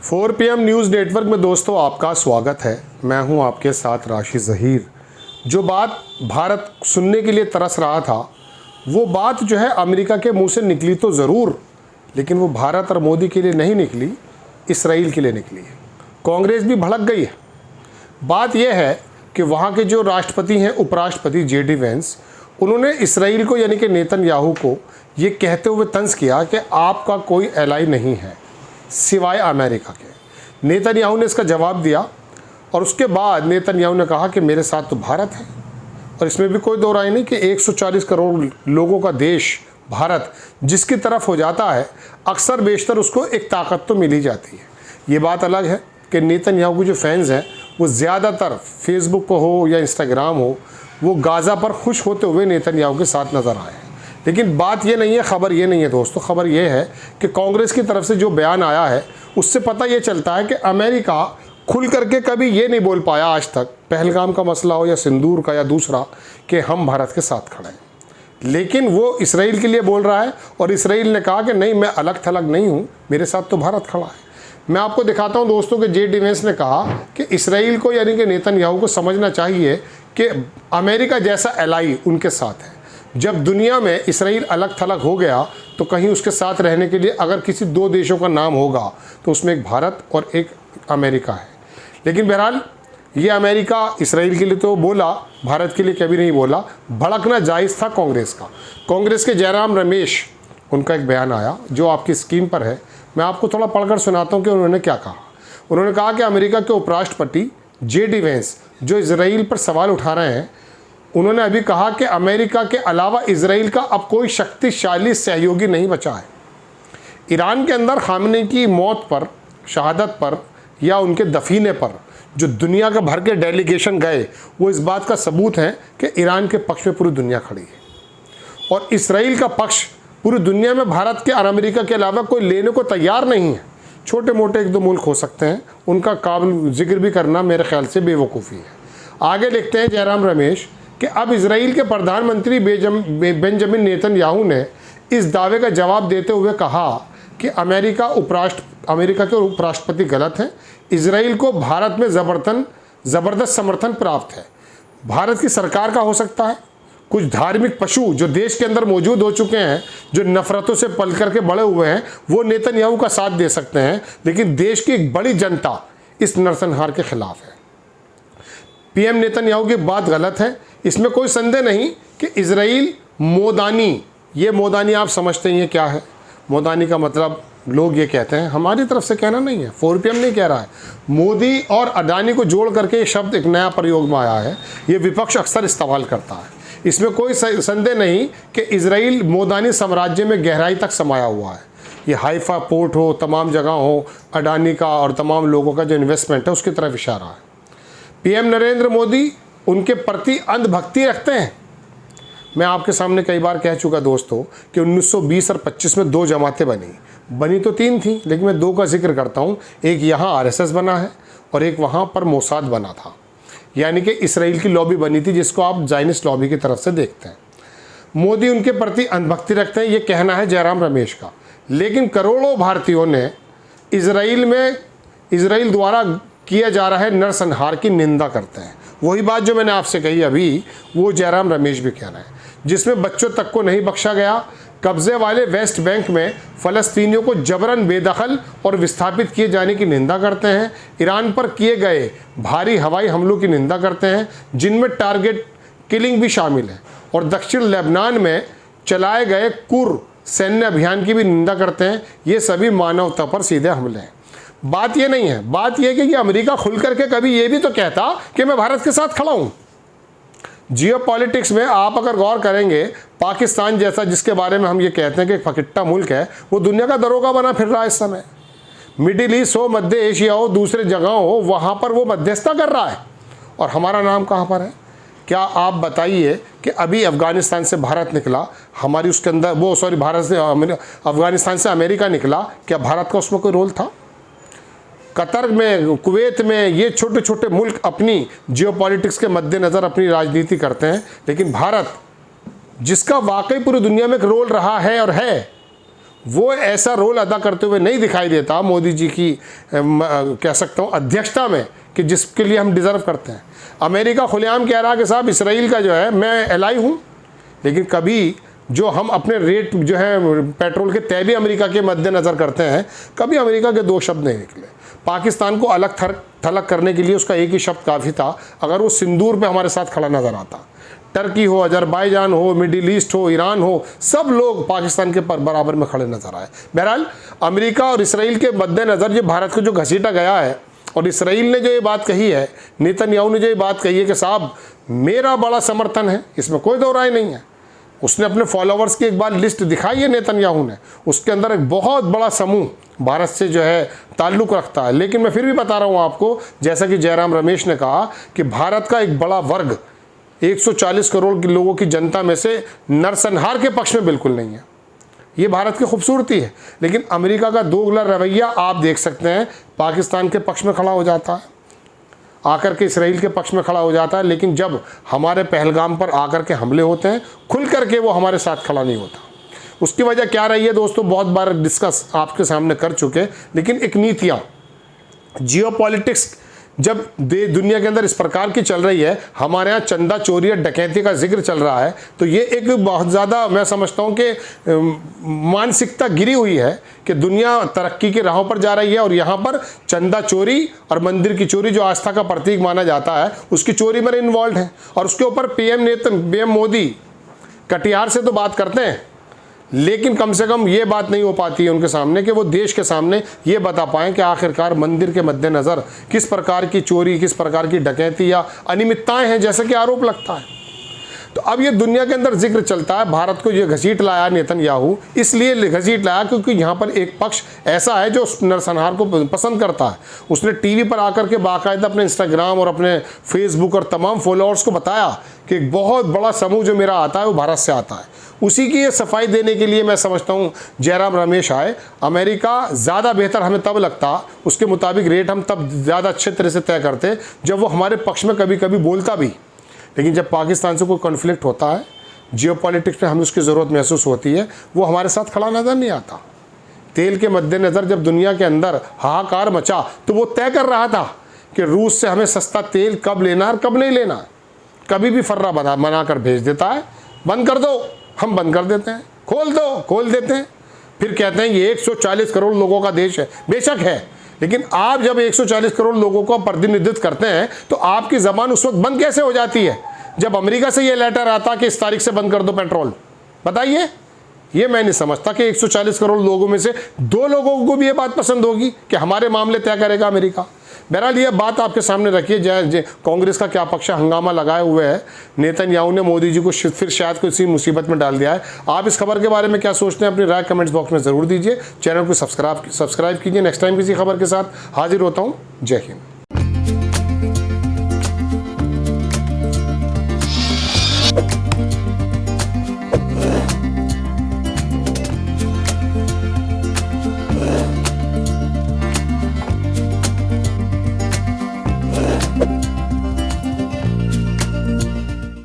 4 PM news network में दोस्तों आपका स्वागत है। मैं हूं आपके साथ राशि ज़हीर। जो बात भारत सुनने के लिए तरस रहा था वो बात जो है अमेरिका के मुंह से निकली तो ज़रूर, लेकिन वो भारत और मोदी के लिए नहीं निकली, इसराइल के लिए निकली है। कांग्रेस भी भड़क गई है। बात यह है कि वहाँ के जो राष्ट्रपति हैं, उपराष्ट्रपति JD वेंस, उन्होंने इसराइल को यानी कि नेतन्याहू को ये कहते हुए तंज किया कि आपका कोई एलाई नहीं है सिवाय अमेरिका के। नेतन्याहू ने इसका जवाब दिया और उसके बाद नेतन्याहू ने कहा कि मेरे साथ तो भारत है, और इसमें भी कोई दो राय नहीं कि 140 करोड़ लोगों का देश भारत जिसकी तरफ हो जाता है, अक्सर बेशतर उसको एक ताकत तो मिल ही जाती है। ये बात अलग है कि नेतन्याहू के जो फैंस हैं वो ज़्यादातर फेसबुक पर हो या इंस्टाग्राम हो, वो गाज़ा पर खुश होते हुए नेतन्याहू के साथ नज़र आए हैं। लेकिन बात ये नहीं है, खबर ये नहीं है दोस्तों। खबर ये है कि कांग्रेस की तरफ से जो बयान आया है उससे पता ये चलता है कि अमेरिका खुल करके कभी ये नहीं बोल पाया आज तक, पहलगाम का मसला हो या सिंदूर का या दूसरा, कि हम भारत के साथ खड़े हैं। लेकिन वो इसराइल के लिए बोल रहा है और इसराइल ने कहा कि नहीं, मैं अलग थलग नहीं हूँ, मेरे साथ तो भारत खड़ा है। मैं आपको दिखाता हूँ दोस्तों कि JD वेंस ने कहा कि इसराइल को यानी कि नेतन्याहू को समझना चाहिए कि अमेरिका जैसा एलाई उनके साथ है। जब दुनिया में इसराइल अलग थलग हो गया तो कहीं उसके साथ रहने के लिए अगर किसी दो देशों का नाम होगा तो उसमें एक भारत और एक अमेरिका है। लेकिन बहरहाल ये अमेरिका इसराइल के लिए तो बोला, भारत के लिए कभी नहीं बोला। भड़कना जायज़ था कांग्रेस का। कांग्रेस के जयराम रमेश, उनका एक बयान आया जो आपकी स्क्रीन पर है। मैं आपको थोड़ा पढ़कर सुनाता हूँ कि उन्होंने क्या कहा। उन्होंने कहा कि अमेरिका के उपराष्ट्रपति JD वेंस जो इसराइल पर सवाल उठा रहे हैं, उन्होंने अभी कहा कि अमेरिका के अलावा इसराइल का अब कोई शक्तिशाली सहयोगी नहीं बचा है। ईरान के अंदर खामनेई की मौत पर, शहादत पर या उनके दफीने पर जो दुनिया का भर के डेलीगेशन गए, वो इस बात का सबूत है कि ईरान के पक्ष में पूरी दुनिया खड़ी है और इसराइल का पक्ष पूरी दुनिया में भारत के और अमेरिका के अलावा कोई लेने को तैयार नहीं है। छोटे मोटे एक दो मुल्क हो सकते हैं, उनका काबिल जिक्र भी करना मेरे ख्याल से बेवकूफ़ी है। आगे लिखते हैं जयराम रमेश कि अब इसराइल के प्रधानमंत्री बेंजामिन नेतन्याहू ने इस दावे का जवाब देते हुए कहा कि अमेरिका के उपराष्ट्रपति गलत हैं। इसराइल को भारत में ज़बरदस्त समर्थन प्राप्त है। भारत की सरकार का हो सकता है, कुछ धार्मिक पशु जो देश के अंदर मौजूद हो चुके हैं, जो नफरतों से पल करके बड़े हुए हैं, वो नेतन्याहू का साथ दे सकते हैं, लेकिन देश की एक बड़ी जनता इस नरसंहार के खिलाफ है। PM नेतन्याहू की बात गलत है, इसमें कोई संदेह नहीं कि इसराइल मोदानी, ये मोदानी आप समझते ही हैं क्या है। मोदानी का मतलब लोग ये कहते हैं, हमारी तरफ से कहना नहीं है, 4 PM नहीं कह रहा है। मोदी और अडानी को जोड़ करके ये शब्द एक नया प्रयोग में आया है, ये विपक्ष अक्सर इस्तेमाल करता है। इसमें कोई संदेह नहीं कि इसराइल मोदानी साम्राज्य में गहराई तक समाया हुआ है। ये हाइफा पोर्ट हो, तमाम जगह हो, अडानी का और तमाम लोगों का जो इन्वेस्टमेंट है उसकी तरफ इशारा है। PM नरेंद्र मोदी उनके प्रति अंधभक्ति रखते हैं। मैं आपके सामने कई बार कह चुका दोस्तों कि 1920 और 25 में 2 जमातें बनी तो 3 थी, लेकिन मैं 2 का जिक्र करता हूँ। एक यहाँ RSS बना है और एक वहाँ पर मोसाद बना था, यानी कि इसराइल की लॉबी बनी थी, जिसको आप ज़ायनिस्ट लॉबी की तरफ से देखते हैं। मोदी उनके प्रति अंधभक्ति रखते हैं, ये कहना है जयराम रमेश का। लेकिन करोड़ों भारतीयों ने इसराइल द्वारा किया जा रहा है नरसंहार की निंदा करते हैं। वही बात जो मैंने आपसे कही अभी, वो जयराम रमेश भी कह रहे हैं, जिसमें बच्चों तक को नहीं बख्शा गया। कब्जे वाले वेस्ट बैंक में फ़लस्तीनियों को जबरन बेदखल और विस्थापित किए जाने की निंदा करते हैं। ईरान पर किए गए भारी हवाई हमलों की निंदा करते हैं, जिनमें टारगेट किलिंग भी शामिल है, और दक्षिण लेबनान में चलाए गए कुर सैन्य अभियान की भी निंदा करते हैं। ये सभी मानवता पर सीधे हमले हैं। बात ये नहीं है, बात यह है कि अमेरिका खुल करके कभी ये भी तो कहता कि मैं भारत के साथ खड़ा हूँ। जियोपॉलिटिक्स में आप अगर गौर करेंगे, पाकिस्तान जैसा जिसके बारे में हम ये कहते हैं कि एक फकिट्टा मुल्क है, वो दुनिया का दरोगा बना फिर रहा है इस समय। मिडिल ईस्ट हो, मध्य एशिया हो, दूसरे जगह हो, वहाँ पर वो मध्यस्थता कर रहा है, और हमारा नाम कहाँ पर है? क्या आप बताइए कि अभी अफ़गानिस्तान से भारत निकला, हमारी उसके अंदर भारत से अफ़गानिस्तान से अमेरिका निकला, क्या भारत का उसमें कोई रोल था? कतर में, कुवैत में, ये छोटे छोटे मुल्क अपनी जियोपॉलिटिक्स के मद्देनज़र अपनी राजनीति करते हैं, लेकिन भारत जिसका वाकई पूरी दुनिया में एक रोल रहा है और है, वो ऐसा रोल अदा करते हुए नहीं दिखाई देता मोदी जी की कह सकता हूँ अध्यक्षता में, कि जिसके लिए हम डिज़र्व करते हैं। अमेरिका खुलेआम कह रहा कि साहब इसराइल का जो है मैं एलाई हूँ, लेकिन कभी जो हम अपने रेट जो है पेट्रोल के तय भी अमेरिका के मद्देनज़र करते हैं, कभी अमेरिका के दो शब्द नहीं निकले। पाकिस्तान को अलग थलग करने के लिए उसका एक ही शब्द काफ़ी था, अगर वो सिंदूर पे हमारे साथ खड़ा नज़र आता। टर्की हो, अजरबैजान हो, मिडिल ईस्ट हो, ईरान हो, सब लोग पाकिस्तान के बराबर में खड़े नज़र आए। बहरहाल अमेरिका और इसराइल के मद्देनज़र जो भारत को जो घसीटा गया है, और इसराइल ने जो ये बात कही है, नेतन्याहू ने जो ये बात कही है कि साहब मेरा बड़ा समर्थन है, इसमें कोई दो राय नहीं है। उसने अपने फॉलोवर्स की एक बार लिस्ट दिखाई है नेतन्याहू ने, उसके अंदर एक बहुत बड़ा समूह भारत से जो है ताल्लुक़ रखता है। लेकिन मैं फिर भी बता रहा हूँ आपको, जैसा कि जयराम रमेश ने कहा कि भारत का एक बड़ा वर्ग 140 करोड़ के लोगों की जनता में से नरसंहार के पक्ष में बिल्कुल नहीं है। ये भारत की खूबसूरती है। लेकिन अमेरिका का दोगला रवैया आप देख सकते हैं, पाकिस्तान के पक्ष में खड़ा हो जाता है, आकर के इसराइल के पक्ष में खड़ा हो जाता है, लेकिन जब हमारे पहलगाम पर आकर के हमले होते हैं, खुल करके वो हमारे साथ खड़ा नहीं होता। उसकी वजह क्या रही है दोस्तों, बहुत बार डिस्कस आपके सामने कर चुके, लेकिन एक नीतियाँ, जियोपॉलिटिक्स जब दुनिया के अंदर इस प्रकार की चल रही है, हमारे यहाँ चंदा चोरी और डकैती का जिक्र चल रहा है, तो ये एक बहुत ज़्यादा मैं समझता हूँ कि मानसिकता गिरी हुई है कि दुनिया तरक्की की राहों पर जा रही है, और यहाँ पर चंदा चोरी और मंदिर की चोरी जो आस्था का प्रतीक माना जाता है, उसकी चोरी में इन्वॉल्व है। और उसके ऊपर पीएम मोदी कटिहार से तो बात करते हैं, लेकिन कम से कम ये बात नहीं हो पाती है उनके सामने कि वो देश के सामने ये बता पाएँ कि आखिरकार मंदिर के मद्देनज़र किस प्रकार की चोरी, किस प्रकार की डकैती या अनियमितताएं हैं, जैसे कि आरोप लगता है। तो अब ये दुनिया के अंदर जिक्र चलता है, भारत को ये घसीट लाया नेतन्याहू, इसलिए घसीट लाया क्योंकि यहाँ पर एक पक्ष ऐसा है जो नरसंहार को पसंद करता है। उसने टीवी पर आकर के बाकायदा अपने इंस्टाग्राम और अपने फेसबुक और तमाम फॉलोअर्स को बताया कि एक बहुत बड़ा समूह जो मेरा आता है वो भारत से आता है। उसी की ये सफाई देने के लिए मैं समझता हूँ जयराम रमेश आए। अमेरिका ज़्यादा बेहतर हमें तब लगता, उसके मुताबिक रेट हम तब ज़्यादा अच्छे तरह से तय करते जब वो हमारे पक्ष में कभी कभी बोलता भी। लेकिन जब पाकिस्तान से कोई कॉन्फ्लिक्ट होता है, जियोपॉलिटिक्स में हमें उसकी ज़रूरत महसूस होती है, वो हमारे साथ खड़ा नज़र नहीं आता। तेल के मद्देनज़र जब दुनिया के अंदर हाहाकार मचा, तो वो तय कर रहा था कि रूस से हमें सस्ता तेल कब लेना और कब नहीं लेना। कभी भी फर्रा बना कर भेज देता है, बंद कर दो, हम बंद कर देते हैं, खोल दो, खोल देते हैं। फिर कहते हैं ये 140 करोड़ लोगों का देश है। बेशक है, लेकिन आप जब 140 करोड़ लोगों का प्रतिनिधित्व करते हैं, तो आपकी ज़बान उस वक्त बंद कैसे हो जाती है जब अमेरिका से ये लेटर आता कि इस तारीख से बंद कर दो पेट्रोल? बताइए। ये मैं नहीं समझता कि 140 करोड़ लोगों में से 2 लोगों को भी ये बात पसंद होगी कि हमारे मामले तय करेगा अमेरिका। बहरहाल ये बात आपके सामने रखिए। कांग्रेस का क्या पक्ष हंगामा लगाए हुए है, नेतन्याहू ने मोदी जी को फिर शायद किसी मुसीबत में डाल दिया है। आप इस खबर के बारे में क्या सोचते हैं, अपनी राय कमेंट्स बॉक्स में ज़रूर दीजिए। चैनल को सब्सक्राइब कीजिए। नेक्स्ट टाइम किसी खबर के साथ हाजिर होता हूँ। जय हिंद।